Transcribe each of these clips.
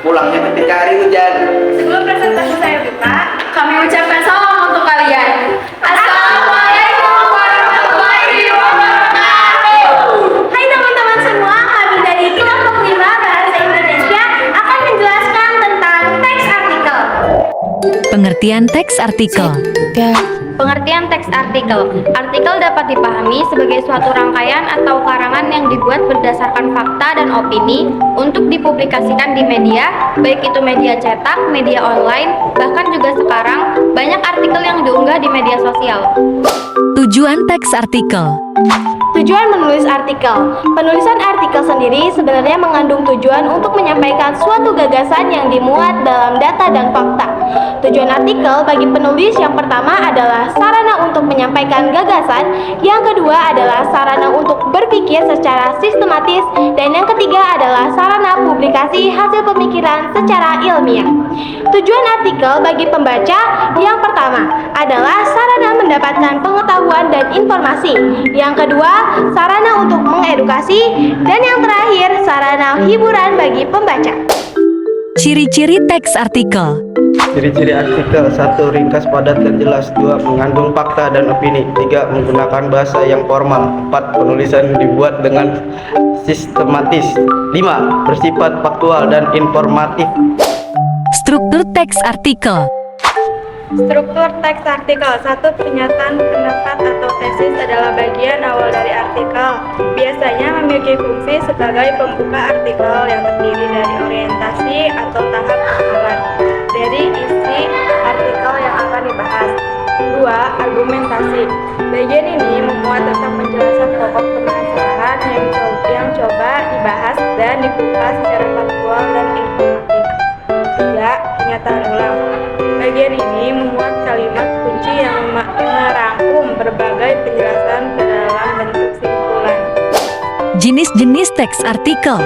pulangnya ketika hari hujan. Sebelum presentasi saya buka, kami ucapkan salam untuk kalian. Assalamualaikum warahmatullahi wabarakatuh. Hai teman-teman semua, kami dari kelompok 5 Bahasa Indonesia akan menjelaskan tentang teks artikel. Pengertian teks artikel. Pengertian teks artikel. Artikel dapat dipahami sebagai suatu rangkaian atau karangan yang dibuat berdasarkan fakta dan opini untuk dipublikasikan di media, baik itu media cetak, media online, bahkan juga sekarang banyak artikel yang diunggah di media sosial. Tujuan teks artikel. Tujuan menulis artikel. Penulisan artikel sendiri sebenarnya mengandung tujuan untuk menyampaikan suatu gagasan yang dimuat dalam data dan fakta. Tujuan artikel bagi penulis yang pertama adalah sarana untuk menyampaikan gagasan, yang kedua adalah sarana untuk berpikir secara sistematis, dan yang ketiga adalah sarana publikasi hasil pemikiran secara ilmiah. Tujuan artikel bagi pembaca yang pertama adalah sarana mendapatkan pengetahuan dan informasi, yang kedua sarana untuk mengedukasi, dan yang terakhir sarana hiburan bagi pembaca. Ciri-ciri teks artikel. Ciri-ciri artikel: 1. Ringkas, padat, dan jelas. 2. Mengandung fakta dan opini. 3. Menggunakan bahasa yang formal. 4. Penulisan dibuat dengan sistematis. 5. Bersifat faktual dan informatif. Struktur teks artikel. Struktur teks artikel. 1. Pernyataan pendapat atau tesis adalah bagian awal dari artikel. Biasanya memiliki fungsi sebagai pembuka artikel yang terdiri dari orientasi atau tahap pemahaman dari isi artikel yang akan dibahas. 2. Argumentasi. Bagian ini memuat tentang penjelasan pokok permasalahan yang coba dibahas dan dibuka secara faktual dan informatif. 3. Pernyataan ulang. Bagian ini memuat kalimat kunci yang merangkum berbagai penjelasan ke dalam bentuk simpulan. Jenis-jenis teks artikel.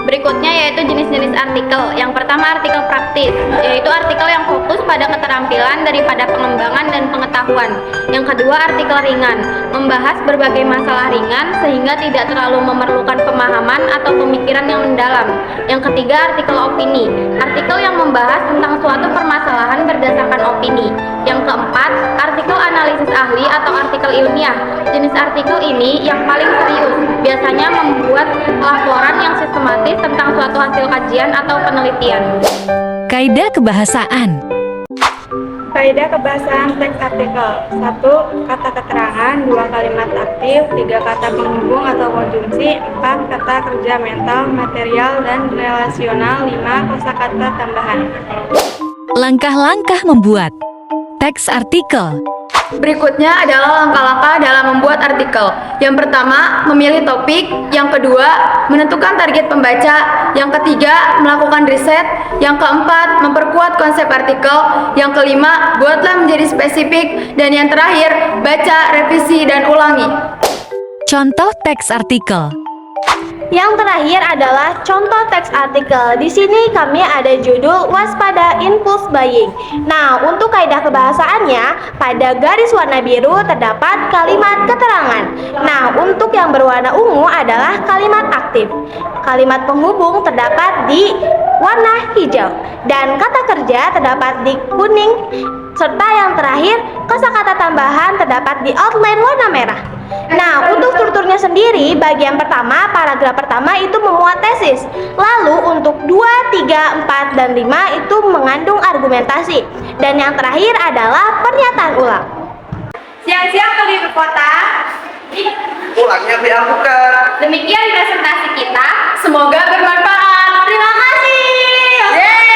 Berikutnya yaitu jenis-jenis artikel. Yang pertama artikel praktis, yaitu artikel yang fokus pada keterampilan daripada pengembangan dan pengetahuan. Yang kedua artikel ringan, membahas berbagai masalah ringan sehingga tidak terlalu memerlukan pemahaman atau pemikiran yang mendalam. Yang ketiga artikel opini, artikel yang membahas tentang suatu permasalahan berdasarkan opini. Yang keempat artikel analisis ahli atau artikel ilmiah. Jenis artikel ini yang paling serius, biasanya membuat laporan yang sistematis tentang suatu hasil kajian atau penelitian. Kaidah kebahasaan. Kaidah kebahasaan teks artikel. 1. Kata keterangan. 2. Kalimat aktif. 3. Kata penghubung atau konjungsi. 4. Kata kerja mental, material, dan relasional. 5. Kosakata tambahan. Langkah-langkah membuat teks artikel. Berikutnya adalah langkah-langkah dalam membuat artikel. Yang pertama, memilih topik. Yang kedua, menentukan target pembaca. Yang ketiga, melakukan riset. Yang keempat, memperkuat konsep artikel. Yang kelima, buatlah menjadi spesifik. Dan yang terakhir, baca, revisi, dan ulangi. Contoh teks artikel. Yang terakhir adalah contoh teks artikel. Di sini kami ada judul waspada impulse buying. Nah, untuk kaidah kebahasaannya, pada garis warna biru terdapat kalimat keterangan. Nah, untuk yang berwarna ungu adalah kalimat aktif. Kalimat penghubung terdapat di warna hijau dan kata kerja terdapat di kuning, serta yang terakhir kosakata tambahan terdapat di outline warna merah. Nah, untuk strukturnya sendiri, bagian pertama, paragraf pertama itu memuat tesis. Lalu untuk 2, 3, 4, dan 5 itu mengandung argumentasi. Dan yang terakhir adalah pernyataan ulang. Siang-siang pergi ke kota. Pulangnya dilakukan. Demikian presentasi kita. Semoga bermanfaat. Terima kasih. Yeay.